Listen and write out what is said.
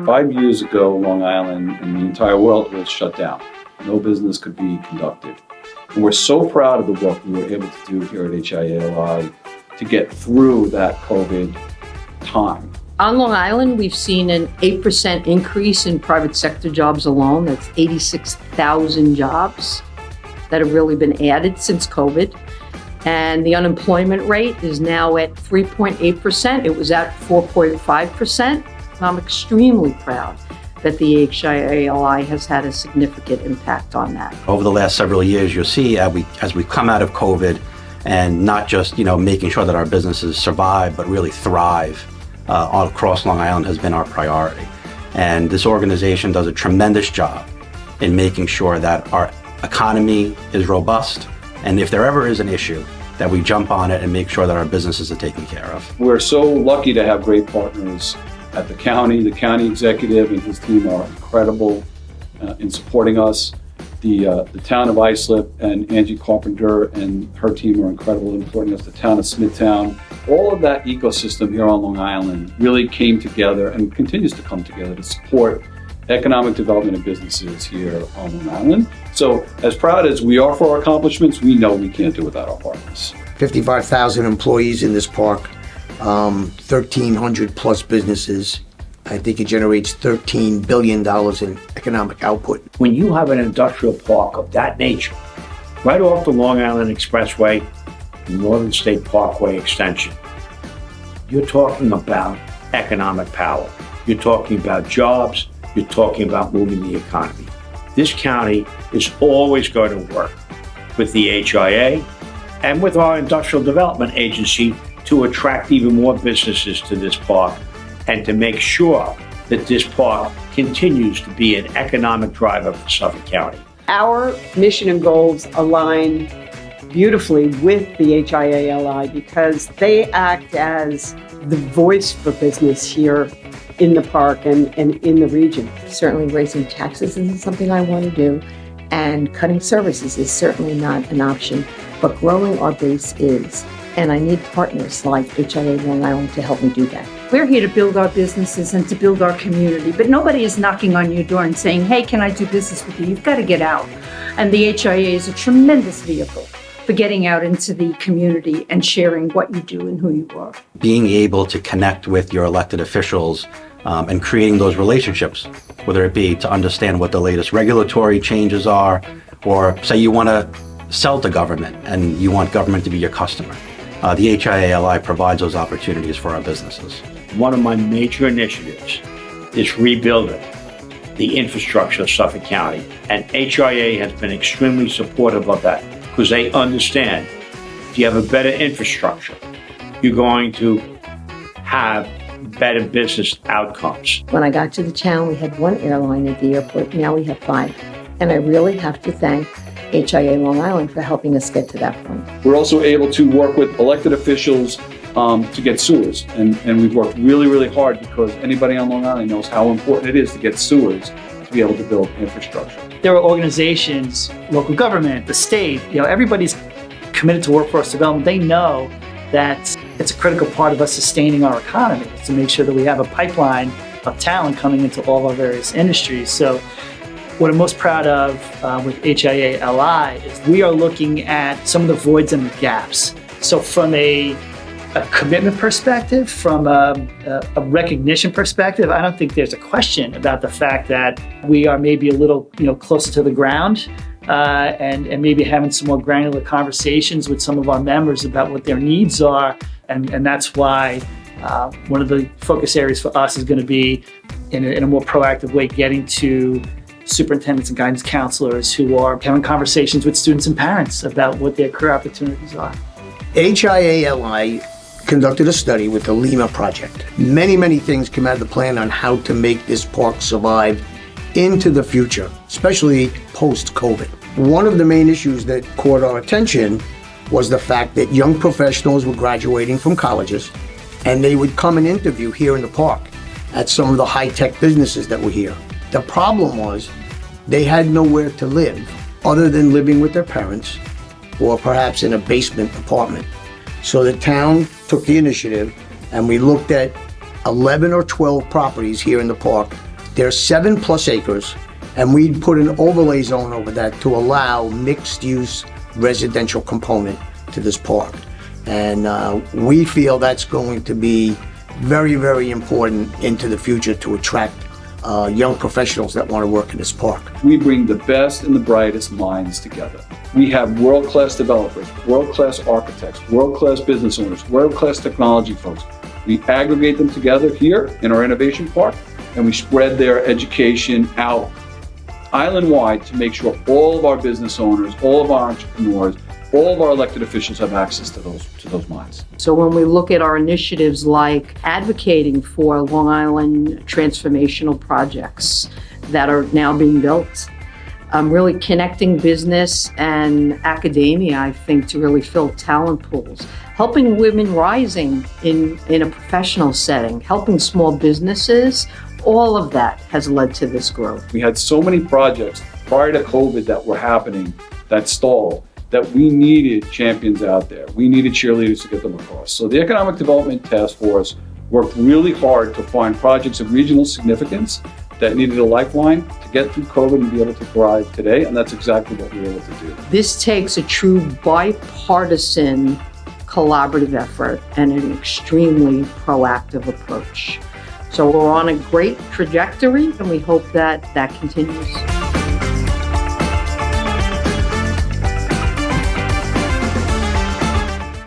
5 years ago, Long Island and the entire world was shut down. No business could be conducted. And we're so proud of the work we were able to do here at HIA-LI to get through that COVID time. On Long Island, we've seen an 8% increase in private sector jobs alone. That's 86,000 jobs that have really been added since COVID. And the unemployment rate is now at 3.8%. It was at 4.5%. I'm extremely proud that the HIA-LI has had a significant impact on that. Over the last several years, you'll see as we come out of COVID and not just making sure that our businesses survive, but really thrive all across Long Island has been our priority. And this organization does a tremendous job in making sure that our economy is robust. And if there ever is an issue, that we jump on it and make sure that our businesses are taken care of. We're so lucky to have great partners at the county. The county executive and his team are incredible in supporting us. The town of Islip and Angie Carpenter and her team are incredible in supporting us. The town of Smithtown. All of that ecosystem here on Long Island really came together and continues to come together to support economic development of businesses here on Long Island. So as proud as we are for our accomplishments, we know we can't do it without our partners. 55,000 employees in this park, 1,300 plus businesses. I think it generates $13 billion in economic output. When you have an industrial park of that nature, right off the Long Island Expressway, Northern State Parkway extension, you're talking about economic power. You're talking about jobs. You're talking about moving the economy. This county is always going to work with the HIA and with our Industrial Development Agency to attract even more businesses to this park and to make sure that this park continues to be an economic driver for Suffolk County. Our mission and goals align beautifully with the HIA-LI because they act as the voice for business here in the park and in the region. Certainly raising taxes isn't something I want to do, and cutting services is certainly not an option, but growing our base is. And I need partners like HIA Long Island to help me do that. We're here to build our businesses and to build our community, but nobody is knocking on your door and saying, hey, can I do business with you? You've got to get out. And the HIA is a tremendous vehicle for getting out into the community and sharing what you do and who you are. Being able to connect with your elected officials and creating those relationships, whether it be to understand what the latest regulatory changes are, or say you want to sell to government and you want government to be your customer. The HIA-LI provides those opportunities for our businesses. One of my major initiatives is rebuilding the infrastructure of Suffolk County, and HIA has been extremely supportive of that because they understand if you have a better infrastructure, you're going to have better business outcomes. When I got to the town, we had one airline at the airport. Now we have 5. And I really have to thank HIA Long Island for helping us get to that point. We're also able to work with elected officials to get sewers. And we've worked really, really hard because anybody on Long Island knows how important it is to get sewers to be able to build infrastructure. There are organizations, local government, the state, everybody's committed to workforce development. They know that it's a critical part of us sustaining our economy to make sure that we have a pipeline of talent coming into all our various industries. So what I'm most proud of with HIA-LI is we are looking at some of the voids and the gaps. So from a commitment perspective, from a recognition perspective, I don't think there's a question about the fact that we are maybe a little closer to the ground and maybe having some more granular conversations with some of our members about what their needs are. And that's why one of the focus areas for us is going to be in a more proactive way getting to superintendents and guidance counselors who are having conversations with students and parents about what their career opportunities are. HIA-LI conducted a study with the Lima project. Many things came out of the plan on how to make this park survive into the future, especially post-COVID. One of the main issues that caught our attention was the fact that young professionals were graduating from colleges and they would come and interview here in the park at some of the high-tech businesses that were here. The problem was they had nowhere to live other than living with their parents or perhaps in a basement apartment. So the town took the initiative and we looked at 11 or 12 properties here in the park They're 7+ acres, and we put an overlay zone over that to allow mixed-use residential component to this park. And we feel that's going to be very, very important into the future to attract young professionals that want to work in this park. We bring the best and the brightest minds together. We have world-class developers, world-class architects, world-class business owners, world-class technology folks. We aggregate them together here in our innovation park, and we spread their education out island-wide to make sure all of our business owners, all of our entrepreneurs, all of our elected officials have access to those minds. So when we look at our initiatives like advocating for Long Island transformational projects that are now being built, really connecting business and academia, I think, to really fill talent pools, helping women rising in a professional setting, helping small businesses, all of that has led to this growth. We had so many projects prior to COVID that were happening that stalled, that we needed champions out there. We needed cheerleaders to get them across. So the Economic Development Task Force worked really hard to find projects of regional significance that needed a lifeline to get through COVID and be able to thrive today, and that's exactly what we were able to do. This takes a true bipartisan collaborative effort and an extremely proactive approach. So we're on a great trajectory, and we hope that continues.